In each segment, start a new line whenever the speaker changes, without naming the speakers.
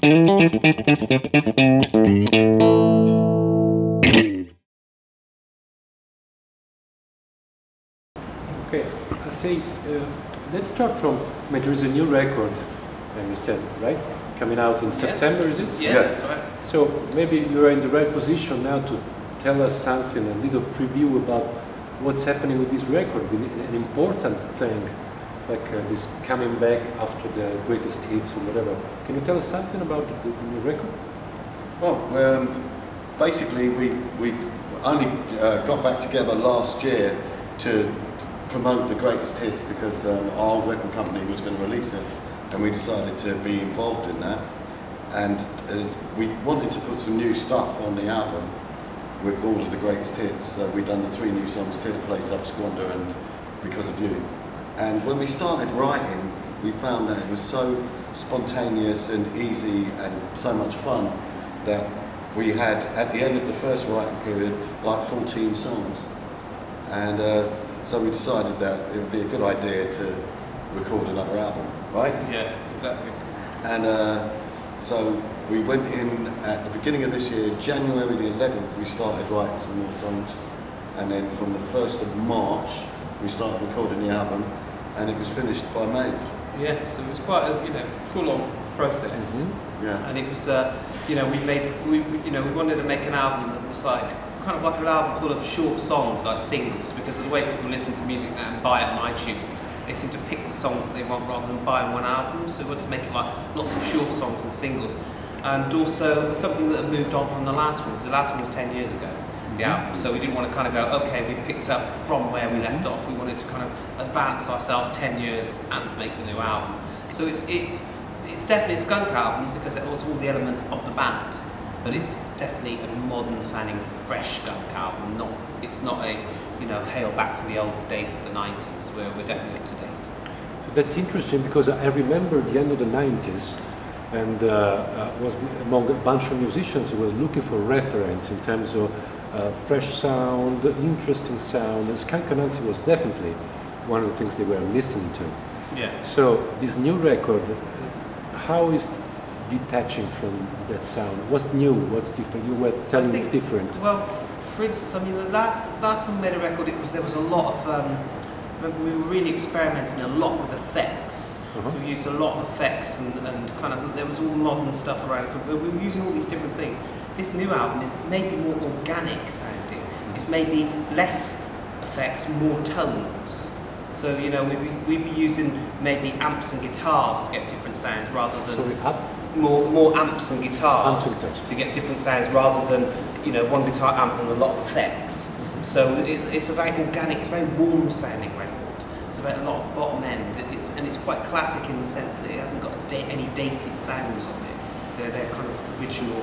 Okay, I say, let's start from, there is a new record, I understand, right? Coming out in September, is it?
Yeah, that's right.
So maybe you're in the right position now to tell us something, a little preview about what's happening with this record, an important thing, like this coming back after the greatest hits or whatever. Can you tell us something about the new record?
Well, basically we only got back together last year to promote the greatest hits because our old record company was going to release it, and we decided to be involved in that. And we wanted to put some new stuff on the album with all of the greatest hits. We've done the 3 new songs, Tear the Place Up, Squander and Because of You. And when we started writing, we found that it was so spontaneous and easy and so much fun that we had, at the end of the first writing period, like 14 songs. And so we decided that it would be a good idea to record another album, right?
Yeah, exactly.
And so we went in at the beginning of this year, January the 11th, we started writing some more songs. And then from the 1st of March, we started recording the album, and it was finished by May.
Yeah, so it was quite a full-on process.
Mm-hmm. Yeah.
And it was we wanted to make an album that was like kind of like an album full of short songs, like singles, because of the way people listen to music now and buy it on iTunes, they seem to pick the songs that they want rather than buying one album. So we wanted to make it like lots of short songs and singles, and also something that had moved on from the last one, because the last one was 10 years ago. The album, so we didn't want to kind of go, okay, we picked up from where we left off. We wanted to kind of advance ourselves 10 years and make the new album. So it's definitely a Skunk album because it has all the elements of the band, but it's definitely a modern sounding, fresh Skunk album. It's not a hail back to the old days of the 90s. We're definitely up to date.
So that's interesting because I remember the end of the 90s, and was among a bunch of musicians who were looking for reference in terms of fresh sound, interesting sound, and Skunk Anansie was definitely one of the things they were listening to.
Yeah.
So this new record, how is detaching from that sound? What's new? What's different? You were telling it's different.
Well, for instance, I mean, the last time we made a record, there was a lot of. Remember, we were really experimenting a lot with effects.
Uh-huh.
So we used a lot of effects and kind of there was all modern stuff around it. So we were using all these different things. This new album is maybe more organic sounding. It's maybe less effects, more tones. So we'd be using maybe amps and guitars to get different sounds rather than more amps and guitars to get different sounds rather than one guitar amp and a lot of effects. So it's a very organic, it's a very warm sounding record. It's about a lot of bottom end. And it's quite classic in the sense that it hasn't got any dated sounds on it. They're kind of original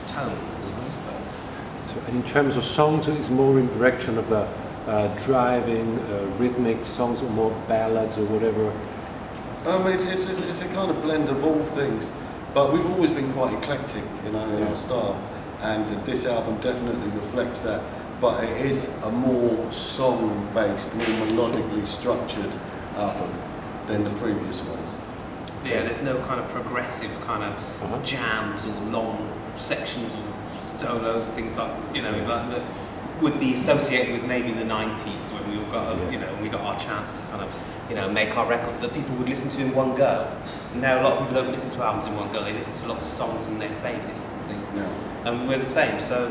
tones, I suppose.
So, and in terms of songs, it's more in the direction of driving, rhythmic songs, or more ballads or whatever?
It's a kind of blend of all things, but we've always been quite eclectic, in our style, and this album definitely reflects that. But it is a more song-based, more melodically structured album than the previous ones.
Yeah, there's no kind of progressive kind of jams or long sections or solos, things like that would be associated with maybe the 90s when we all got we got our chance to kind of make our records that people would listen to in one go. And now a lot of people don't listen to albums in one go; they listen to lots of songs in their playlists and things.
Yeah.
And we're the same. So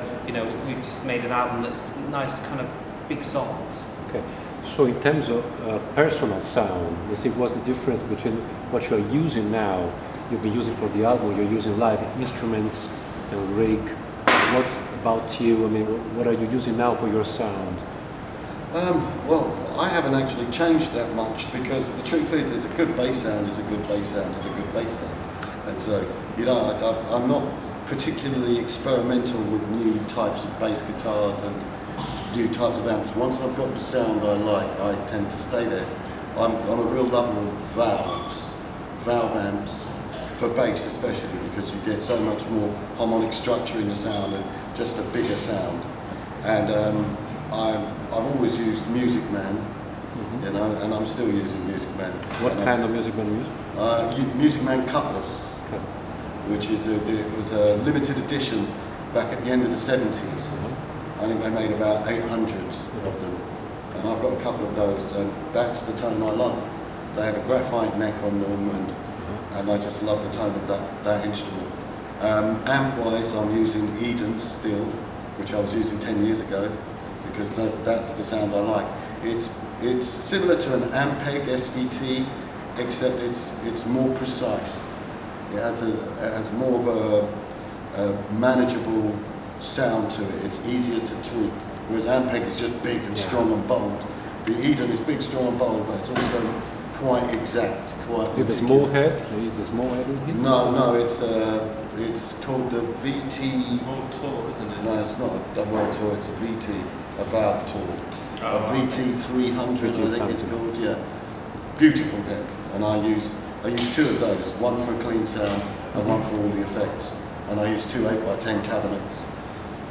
we've just made an album that's nice, kind of big songs.
Okay. So in terms of personal sound, let's see, what's the difference between what you're using now, you'll be using for the album, you're using live instruments and rig. What's about you? I mean, what are you using now for your sound?
Well, I haven't actually changed that much because the truth is a good bass sound is a good bass sound is a good bass sound. And so, I'm not particularly experimental with new types of bass guitars and new types of amps. Once I've got the sound I like, I tend to stay there. I'm a real lover of valve amps, for bass especially, because you get so much more harmonic structure in the sound and just a bigger sound. And I've always used Music Man, and I'm still using Music Man.
What kind of Music Man you use?
Music Man Cutlass. which is it was a limited edition back at the end of the 70s. I think they made about 800 of them, and I've got a couple of those, and that's the tone I love. They have a graphite neck on them, and I just love the tone of that instrument. Amp-wise, I'm using Eden still, which I was using 10 years ago, because that's the sound I like. It's similar to an Ampeg SVT, except it's more precise. It has more of a manageable sound to it. It's easier to tweak, whereas Ampeg is just big and strong and bold. The Eden is big, strong and bold, but it's also quite exact, quite
Did the small head? The small head in here?
No, it's called the VT.
World Tour, isn't it?
No, it's not a World Tour. It's a VT, a valve tool.
Oh,
a VT 300, I think it's called. Yeah, beautiful head, and I use two of those. One for a clean sound and one for all the effects. And I use two 8x10 cabinets.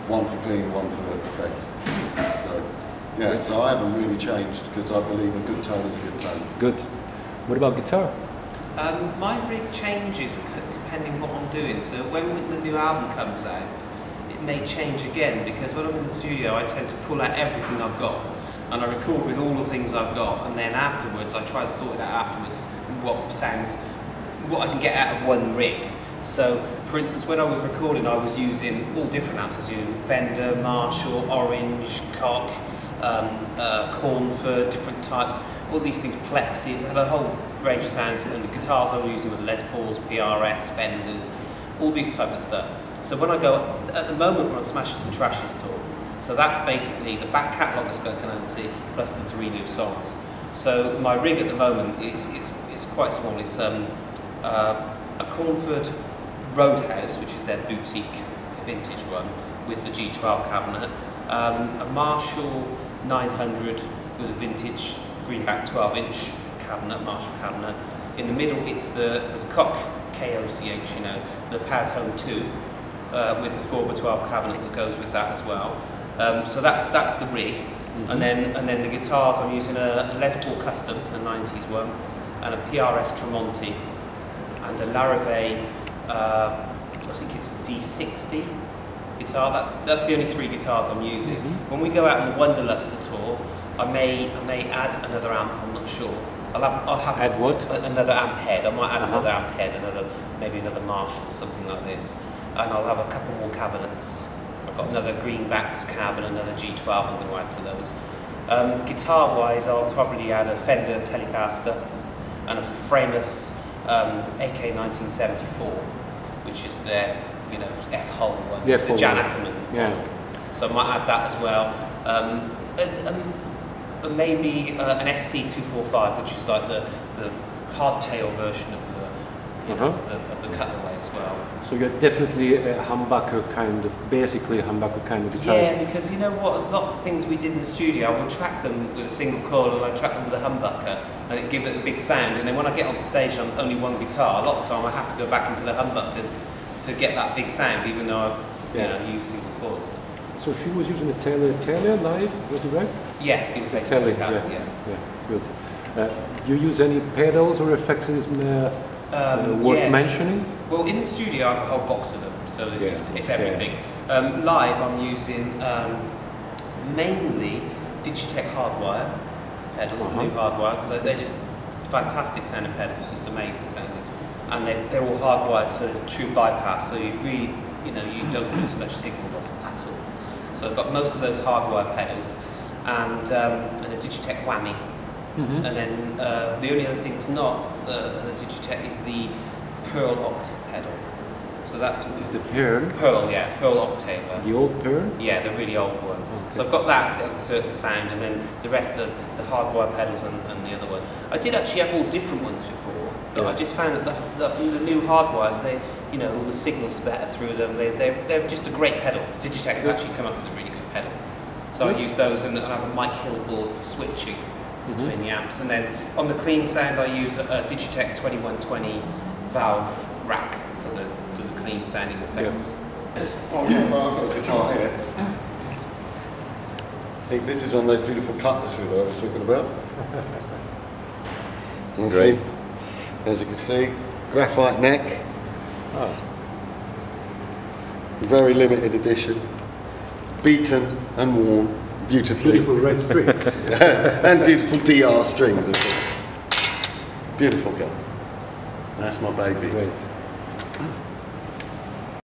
One for clean, one for effects. So, yeah, so I haven't really changed because I believe a good tone is a good tone.
Good. What about guitar?
My rig changes depending what I'm doing. So when the new album comes out, it may change again, because when I'm in the studio, I tend to pull out everything I've got and I record with all the things I've got, and then afterwards I try to sort it out afterwards what I can get out of one rig. So, for instance, when I was recording, I was using all different amps. I was using Fender, Marshall, Orange, Cock, Cornford, different types, all these things, Plexis. I had a whole range of sounds, and the guitars I was using were Les Pauls, PRS, Fenders, all these type of stuff. So when I go, at the moment we're on Smashes and Trashes tour, so that's basically the back catalogue of Skunk and Anansie plus the 3 new songs. So my rig at the moment is quite small. It's a Cornford Roadhouse, which is their boutique vintage one, with the G12 cabinet, a Marshall 900 with a vintage greenback 12-inch cabinet, Marshall cabinet. In the middle, it's the Cock, K-O-C-H, the Powertone 2 with the 4x12 cabinet that goes with that as well. So that's the rig. And then the guitars, I'm using a Les Paul Custom, a 90s one, and a PRS Tremonti, and a Larrivee, I think it's D60 guitar. That's the only 3 guitars I'm using. When we go out on the Wonderluster tour, I may add another amp. I'm not sure. I'll have
add what?
Another amp head. I might add another amp head, maybe another Marshall, something like this, and I'll have a couple more cabinets. I've got another Greenbacks cab and another G12 I'm going to add to those. Guitar-wise, I'll probably add a Fender Telecaster and a Framus AK 1974, which is their F-hole one. It's the Jan Ackerman one. So I might add that as well. Maybe an SC245, which is like the hardtail version of the cutaway as well.
So you're definitely a humbucker kind of, basically a humbucker kind of guitar.
Yeah, because you know what, a lot of things we did in the studio, I would track them with a single coil and I'd track them with a humbucker and it'd give it a big sound, and then when I get on stage on only one guitar, a lot of the time I have to go back into the humbuckers to get that big sound, even though I use single coils.
So she was using a Tele live, was it right?
Yes, Telecaster,
yeah. Good. Do you use any pedals or effects worth mentioning?
Well, in the studio I have a whole box of them, so it's everything. Live I'm using mainly Digitech hardwire pedals, the new hardwire, because they're just fantastic sounding pedals, just amazing sounding. And they're all hardwired, so there's true bypass, so you really, you don't lose much signal loss at all. So I've got most of those hardwire pedals and a Digitech whammy. And then the only other thing that's not the Digitech is the Pearl octave pedal. So that's
the Pearl?
Pearl, yeah, Pearl octave.
The old Pearl?
Yeah, the really old one. Okay. So I've got that because it has a certain sound, and then the rest are the hardwire pedals and the other one. I did actually have all different ones before, but I just found that the new hardwires, all the signals better through them. They're just a great pedal. Digitech have actually come up with a really good pedal. So I use those, and I have a Mike Hill board for switching between the amps, and then on the clean sound I use a Digitech 2120 valve rack for the clean sounding effects.
Oh yeah, well I've got a guitar here. I think this is one of those beautiful cutlasses I was talking about. Great. As you can see, graphite neck. very limited edition, beaten and worn beautifully.
Beautiful red strings.
And beautiful DR strings, of course. Beautiful girl. That's my baby.
Great.